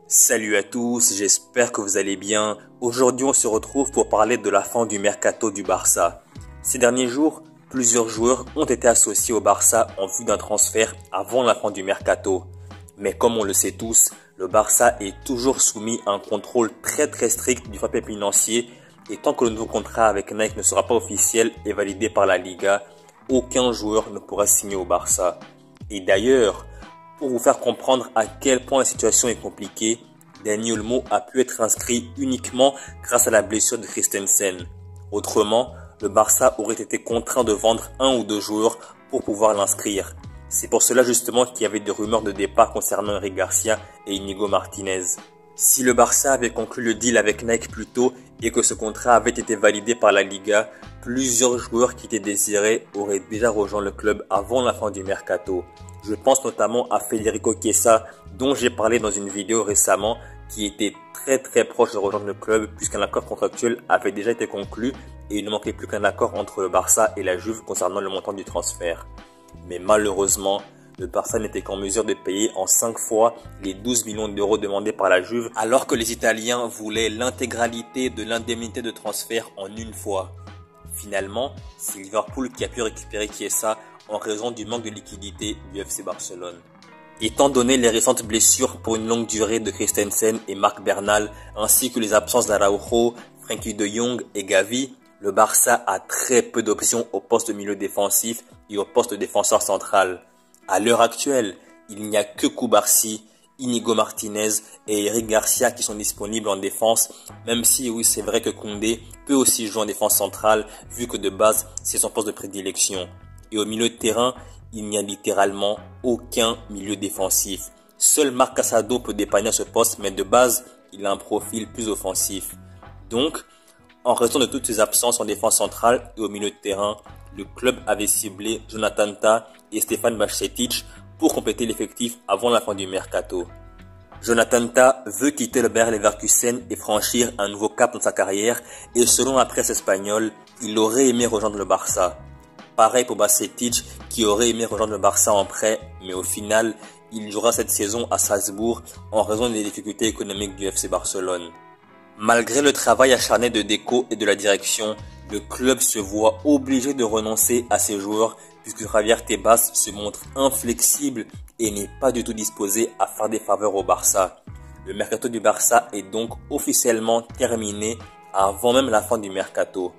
Salut à tous, j'espère que vous allez bien. Aujourd'hui, on se retrouve pour parler de la fin du mercato du Barça. Ces derniers jours, plusieurs joueurs ont été associés au Barça en vue d'un transfert avant la fin du mercato. Mais comme on le sait tous, le Barça est toujours soumis à un contrôle très strict du fair play financier et tant que le nouveau contrat avec Nike ne sera pas officiel et validé par la Liga, aucun joueur ne pourra signer au Barça. Et d'ailleurs, pour vous faire comprendre à quel point la situation est compliquée, Dani Olmo a pu être inscrit uniquement grâce à la blessure de Christensen. Autrement, le Barça aurait été contraint de vendre un ou deux joueurs pour pouvoir l'inscrire. C'est pour cela justement qu'il y avait des rumeurs de départ concernant Eric Garcia et Inigo Martinez. Si le Barça avait conclu le deal avec Nike plus tôt et que ce contrat avait été validé par la Liga, plusieurs joueurs qui étaient désirés auraient déjà rejoint le club avant la fin du mercato. Je pense notamment à Federico Chiesa, dont j'ai parlé dans une vidéo récemment, qui était très proche de rejoindre le club puisqu'un accord contractuel avait déjà été conclu et il ne manquait plus qu'un accord entre le Barça et la Juve concernant le montant du transfert. Mais malheureusement, le Barça n'était qu'en mesure de payer en 5 fois les 12 millions d'euros demandés par la Juve, alors que les Italiens voulaient l'intégralité de l'indemnité de transfert en une fois. Finalement, c'est Liverpool qui a pu récupérer Chiesa en raison du manque de liquidité du FC Barcelone. Étant donné les récentes blessures pour une longue durée de Christensen et Marc Bernal, ainsi que les absences d'Araujo, Frenkie de Jong et Gavi, le Barça a très peu d'options au poste de milieu défensif et au poste de défenseur central. À l'heure actuelle, il n'y a que Cubarsí, Inigo Martinez et Eric Garcia qui sont disponibles en défense, même si oui c'est vrai que Koundé peut aussi jouer en défense centrale vu que de base c'est son poste de prédilection. Et au milieu de terrain, il n'y a littéralement aucun milieu défensif. Seul Marc Casado peut dépanner à ce poste, mais de base, il a un profil plus offensif. Donc, en raison de toutes ses absences en défense centrale et au milieu de terrain, le club avait ciblé Jonathan Tah et Stefan Bajcetic pour compléter l'effectif avant la fin du mercato. Jonathan Tah veut quitter le Bayer Leverkusen et franchir un nouveau cap dans sa carrière et selon la presse espagnole, il aurait aimé rejoindre le Barça. Pareil pour Bajcetic qui aurait aimé rejoindre le Barça en prêt, mais au final, il jouera cette saison à Salzbourg en raison des difficultés économiques du FC Barcelone. Malgré le travail acharné de Deco et de la direction, le club se voit obligé de renoncer à ses joueurs puisque Javier Tebas se montre inflexible et n'est pas du tout disposé à faire des faveurs au Barça. Le mercato du Barça est donc officiellement terminé avant même la fin du mercato.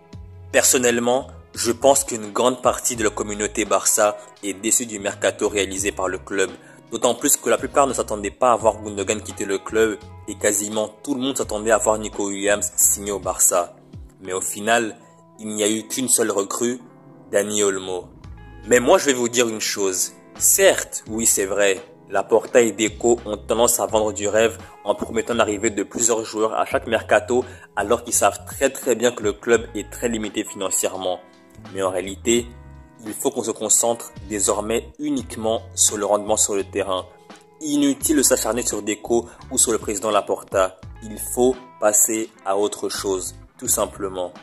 Personnellement, je pense qu'une grande partie de la communauté Barça est déçue du mercato réalisé par le club. D'autant plus que la plupart ne s'attendaient pas à voir Gundogan quitter le club et quasiment tout le monde s'attendait à voir Nico Williams signer au Barça. Mais au final, il n'y a eu qu'une seule recrue, Dani Olmo. Mais moi je vais vous dire une chose. Certes, oui c'est vrai, Laporta et Deco ont tendance à vendre du rêve en promettant l'arrivée de plusieurs joueurs à chaque mercato alors qu'ils savent très bien que le club est très limité financièrement. Mais en réalité, il faut qu'on se concentre désormais uniquement sur le rendement sur le terrain. Inutile de s'acharner sur Deco ou sur le président Laporta. Il faut passer à autre chose, tout simplement.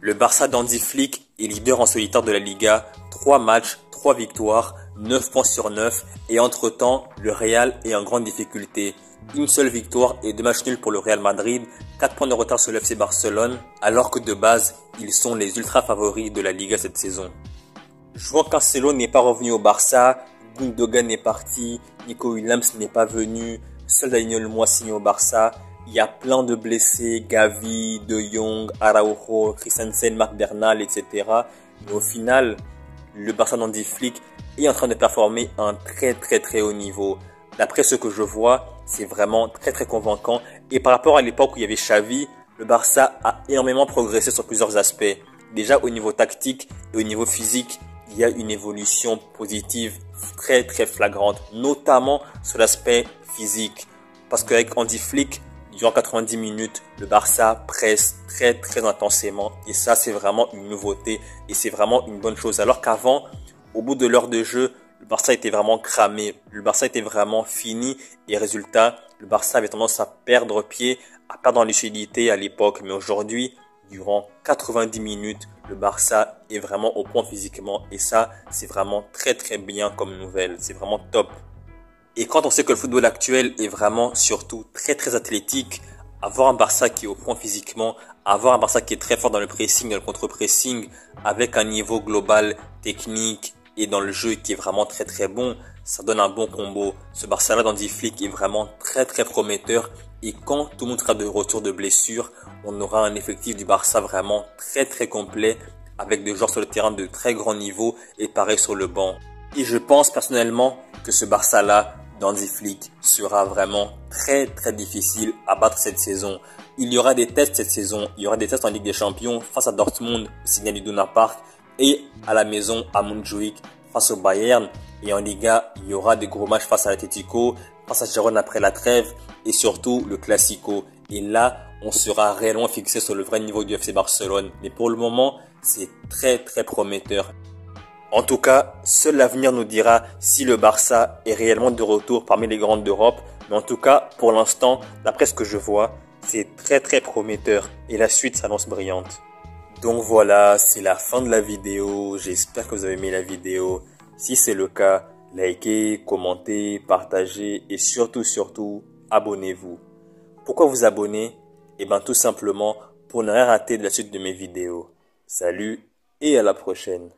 Le Barça d'Hansi Flick est leader en solitaire de la Liga, 3 matchs, 3 victoires, 9 points sur 9 et entre-temps, le Real est en grande difficulté. Une seule victoire et 2 matchs nuls pour le Real Madrid, 4 points de retard sur le FC Barcelone, alors que de base, ils sont les ultra favoris de la Liga cette saison. João Cancelo n'est pas revenu au Barça, Gundogan est parti, Nico Williams n'est pas venu, seul Dani Olmo a signé au Barça. Il y a plein de blessés, Gavi, De Jong, Araujo, Christensen, Marc Bernal, etc. Mais au final, le Barça d'Hansi Flick est en train de performer à un très haut niveau. D'après ce que je vois, c'est vraiment très convaincant. Et par rapport à l'époque où il y avait Xavi, le Barça a énormément progressé sur plusieurs aspects. Déjà au niveau tactique et au niveau physique, il y a une évolution positive très flagrante, notamment sur l'aspect physique. Parce qu'avec Hansi Flick, durant 90 minutes, le Barça presse très intensément et ça c'est vraiment une nouveauté et c'est vraiment une bonne chose. Alors qu'avant, au bout de l'heure de jeu, le Barça était vraiment cramé, le Barça était vraiment fini et résultat, le Barça avait tendance à perdre pied, à perdre en lucidité à l'époque. Mais aujourd'hui, durant 90 minutes, le Barça est vraiment au point physiquement et ça c'est vraiment très bien comme nouvelle, c'est vraiment top. Et quand on sait que le football actuel est vraiment surtout très athlétique, avoir un Barça qui est au point physiquement, avoir un Barça qui est très fort dans le pressing, dans le contre-pressing, avec un niveau global technique et dans le jeu qui est vraiment très bon, ça donne un bon combo. Ce Barça-là d'Hansi Flick est vraiment très prometteur. Et quand tout le monde sera de retour de blessure, on aura un effectif du Barça vraiment très complet, avec des joueurs sur le terrain de très grand niveau et pareil sur le banc. Et je pense personnellement que ce Barça-là d'Hansi Flick sera vraiment très difficile à battre cette saison. Il y aura des tests cette saison, il y aura des tests en Ligue des Champions face à Dortmund au Signal Iduna Park et à la maison à Montjuic face au Bayern. Et en Liga, il y aura des gros matchs face à l'Atlético, face à Girona après la trêve et surtout le Classico. Et là, on sera réellement fixé sur le vrai niveau du FC Barcelone. Mais pour le moment, c'est très prometteur. En tout cas, seul l'avenir nous dira si le Barça est réellement de retour parmi les grandes d'Europe. Mais en tout cas, pour l'instant, d'après ce que je vois, c'est très prometteur et la suite s'annonce brillante. Donc voilà, c'est la fin de la vidéo. J'espère que vous avez aimé la vidéo. Si c'est le cas, likez, commentez, partagez et surtout, abonnez-vous. Pourquoi vous abonner? Eh bien tout simplement pour ne rien rater de la suite de mes vidéos. Salut et à la prochaine.